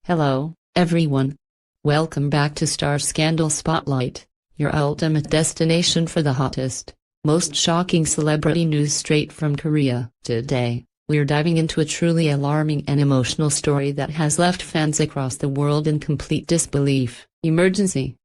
Hello, everyone. Welcome back to Star Scandal Spotlight, your ultimate destination for the hottest, most shocking celebrity news straight from Korea. Today, we're diving into a truly alarming and emotional story that has left fans across the world in complete disbelief. Emergency.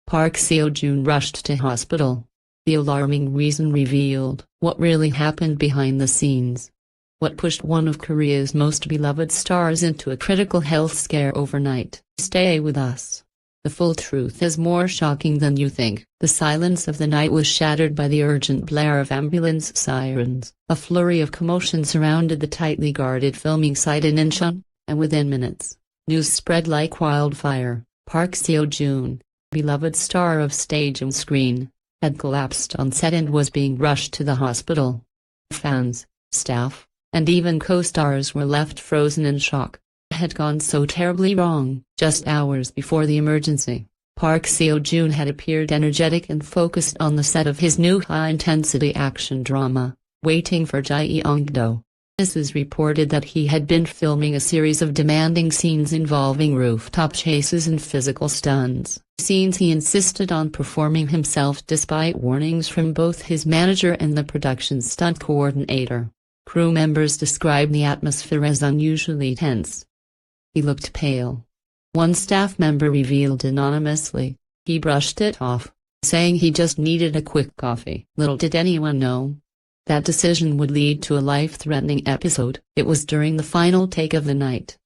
Park Seo-joon rushed to hospital. The alarming reason revealed. What really happened behind the scenes? What pushed one of Korea's most beloved stars into a critical health scare overnight? Stay with us. The full truth is more shocking than you think. The silence of the night was shattered by the urgent blare of ambulance sirens. A flurry of commotion surrounded the tightly guarded filming site in Incheon, and within minutes, news spread like wildfire. Park Seo-joon, beloved star of stage and screen, had collapsed on set and was being rushed to the hospital. Fans, staff, and even co-stars were left frozen in shock. What had gone so terribly wrong? Just hours before the emergency, Park Seo-joon had appeared energetic and focused on the set of his new high-intensity action drama, Waiting for Jae-young-do. This is reported that he had been filming a series of demanding scenes involving rooftop chases and physical stunts. Scenes he insisted on performing himself despite warnings from both his manager and the production stunt coordinator. Crew members described the atmosphere as unusually tense. He looked pale. One staff member revealed anonymously, he brushed it off, saying he just needed a quick coffee. Little did anyone know that decision would lead to a life-threatening episode. It was during the final take of the night,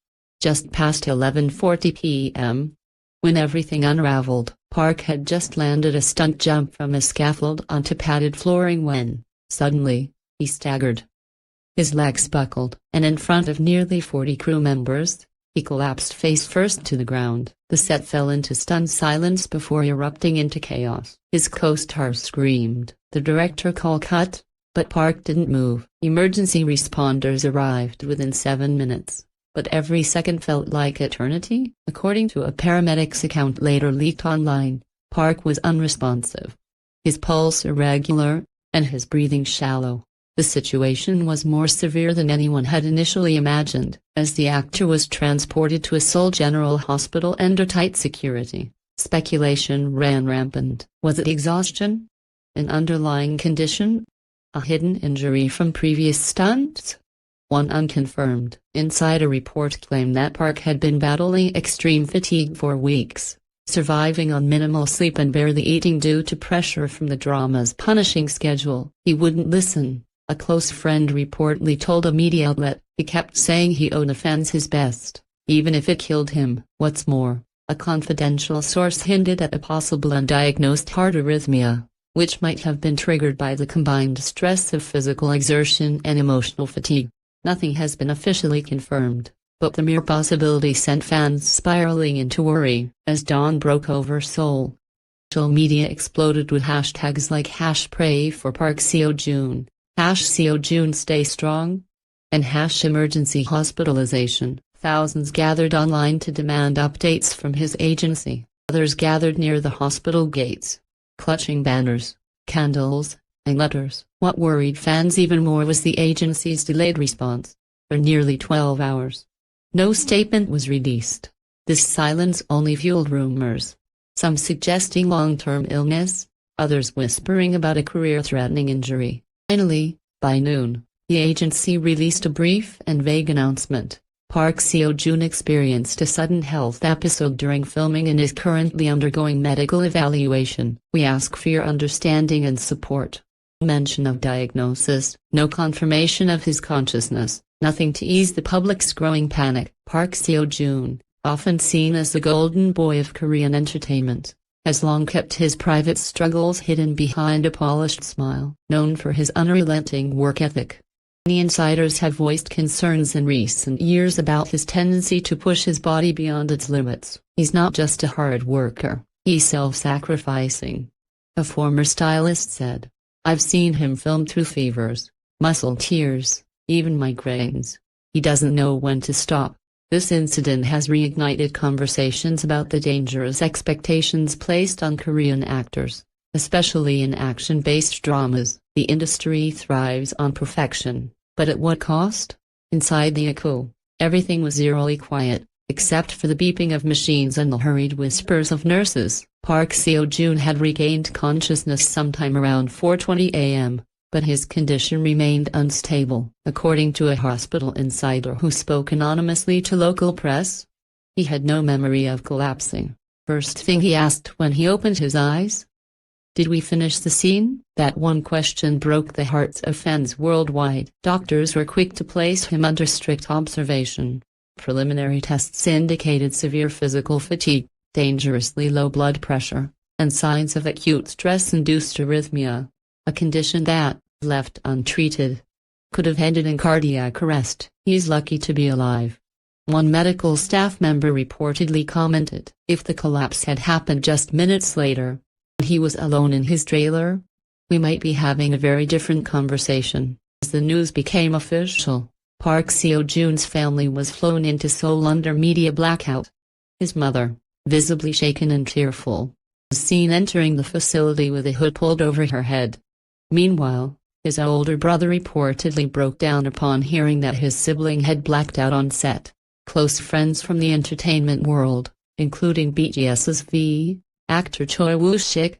just past 11:40 p.m., when everything unraveled. Park had just landed a stunt jump from a scaffold onto padded flooring when, suddenly, he staggered. His legs buckled, and in front of nearly 40 crew members, he collapsed face first to the ground. The set fell into stunned silence before erupting into chaos. His co-stars screamed. The director called cut, but Park didn't move. Emergency responders arrived within 7 minutes, but every second felt like eternity. According to a paramedic's account later leaked online, Park was unresponsive, his pulse irregular, and his breathing shallow. The situation was more severe than anyone had initially imagined, as the actor was transported to a Seoul General Hospital under tight security. Speculation ran rampant. Was it exhaustion? An underlying condition? A hidden injury from previous stunts? One unconfirmed insider report claimed that Park had been battling extreme fatigue for weeks, surviving on minimal sleep and barely eating due to pressure from the drama's punishing schedule. He wouldn't listen. A close friend reportedly told a media outlet, he kept saying he owed the fans his best, even if it killed him. What's more, a confidential source hinted at a possible undiagnosed heart arrhythmia, which might have been triggered by the combined stress of physical exertion and emotional fatigue. Nothing has been officially confirmed, but the mere possibility sent fans spiraling into worry. As dawn broke over Seoul, social media exploded with hashtags like #pray for Park Seo-joon, #Seo-joon stay strong, and #emergency hospitalization. Thousands gathered online to demand updates from his agency. Others gathered near the hospital gates, clutching banners, candles, and letters. What worried fans even more was the agency's delayed response. For nearly 12 hours, no statement was released. This silence only fueled rumors, some suggesting long-term illness, others whispering about a career-threatening injury. Finally, by noon, the agency released a brief and vague announcement. Park Seo-joon experienced a sudden health episode during filming and is currently undergoing medical evaluation. We ask for your understanding and support. No mention of diagnosis, no confirmation of his consciousness, nothing to ease the public's growing panic. Park Seo-joon, often seen as the golden boy of Korean entertainment, has long kept his private struggles hidden behind a polished smile. Known for his unrelenting work ethic, many insiders have voiced concerns in recent years about his tendency to push his body beyond its limits. He's not just a hard worker, he's self-sacrificing. A former stylist said, "I've seen him film through fevers, muscle tears, even migraines. He doesn't know when to stop." This incident has reignited conversations about the dangerous expectations placed on Korean actors, especially in action-based dramas. The industry thrives on perfection, but at what cost? Inside the AKU, everything was eerily quiet. Except for the beeping of machines and the hurried whispers of nurses, Park Seo-joon had regained consciousness sometime around 4:20 a.m., but his condition remained unstable, according to a hospital insider who spoke anonymously to local press. He had no memory of collapsing. First thing he asked when he opened his eyes: "Did we finish the scene?" That one question broke the hearts of fans worldwide. Doctors were quick to place him under strict observation. Preliminary tests indicated severe physical fatigue, dangerously low blood pressure, and signs of acute stress-induced arrhythmia, a condition that, left untreated, could have ended in cardiac arrest. "He's lucky to be alive," one medical staff member reportedly commented. If the collapse had happened just minutes later, and he was alone in his trailer, we might be having a very different conversation. As the news became official, Park Seo-joon's family was flown into Seoul under media blackout. His mother, visibly shaken and tearful, was seen entering the facility with a hood pulled over her head. Meanwhile, his older brother reportedly broke down upon hearing that his sibling had blacked out on set. Close friends from the entertainment world, including BTS's V, actor Choi Woo-sik,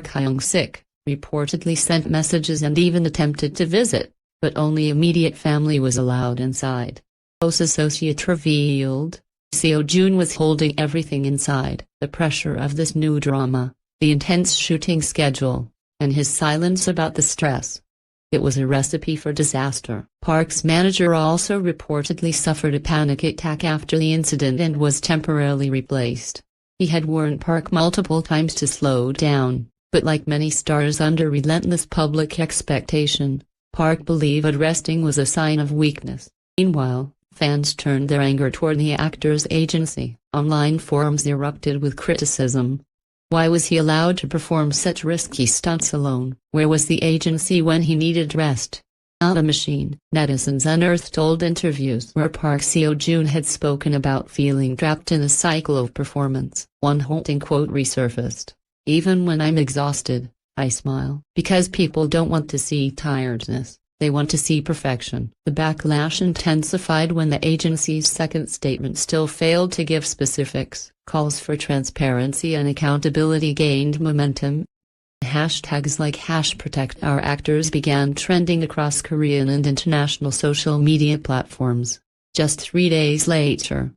Hyung-sik, reportedly sent messages and even attempted to visit, but only immediate family was allowed inside. Close associate revealed, Seo-joon was holding everything inside. The pressure of this new drama, the intense shooting schedule, and his silence about the stress. It was a recipe for disaster. Park's manager also reportedly suffered a panic attack after the incident and was temporarily replaced. He had warned Park multiple times to slow down, but like many stars under relentless public expectation, Park believed resting was a sign of weakness. Meanwhile, fans turned their anger toward the actor's agency. Online forums erupted with criticism. Why was he allowed to perform such risky stunts alone? Where was the agency when he needed rest? Not a machine. Netizens unearthed old interviews where Park Seo-joon had spoken about feeling trapped in a cycle of performance. One haunting quote resurfaced: "Even when I'm exhausted, I smile. Because people don't want to see tiredness, they want to see perfection." The backlash intensified when the agency's second statement still failed to give specifics. Calls for transparency and accountability gained momentum. Hashtags like #ProtectOurActors began trending across Korean and international social media platforms. Just 3 days later,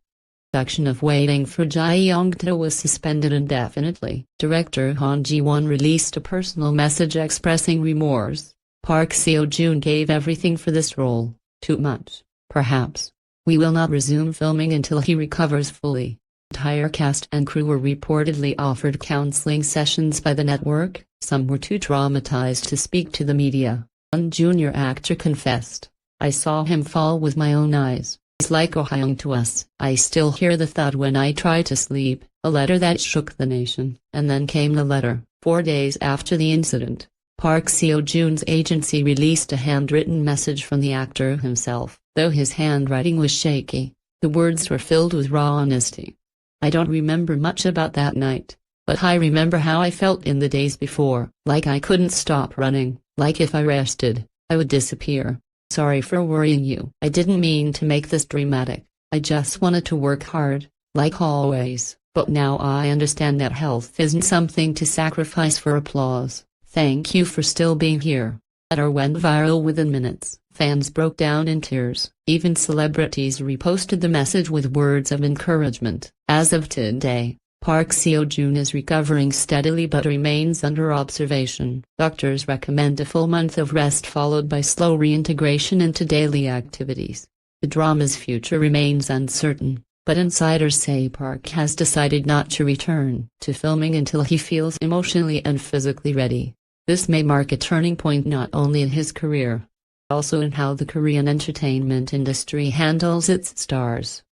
production of Waiting for Jae-young-do was suspended indefinitely. Director Han Ji-won released a personal message expressing remorse. "Park Seo-joon gave everything for this role, too much, perhaps. We will not resume filming until he recovers fully." Entire cast and crew were reportedly offered counseling sessions by the network. Some were too traumatized to speak to the media. One junior actor confessed, "I saw him fall with my own eyes. He's like Oh Hyung to us. I still hear the thud when I try to sleep." A letter that shook the nation. And then came the letter. 4 days after the incident, Park Seo-joon's agency released a handwritten message from the actor himself. Though his handwriting was shaky, the words were filled with raw honesty. "I don't remember much about that night, but I remember how I felt in the days before, like I couldn't stop running, like if I rested, I would disappear. Sorry for worrying you. I didn't mean to make this dramatic. I just wanted to work hard, like always, but now I understand that health isn't something to sacrifice for applause. Thank you for still being here." The letter went viral within minutes. Fans broke down in tears. Even celebrities reposted the message with words of encouragement. As of today, Park Seo-joon is recovering steadily but remains under observation. Doctors recommend a full month of rest followed by slow reintegration into daily activities. The drama's future remains uncertain, but insiders say Park has decided not to return to filming until he feels emotionally and physically ready. This may mark a turning point not only in his career, also in how the Korean entertainment industry handles its stars.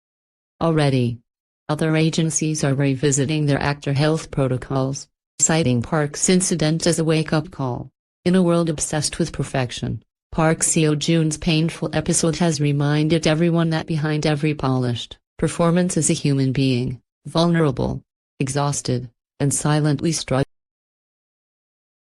Already, other agencies are revisiting their actor health protocols, citing Park's incident as a wake-up call. In a world obsessed with perfection, Park Seo-joon's painful episode has reminded everyone that behind every polished performance is a human being, vulnerable, exhausted, and silently struggling.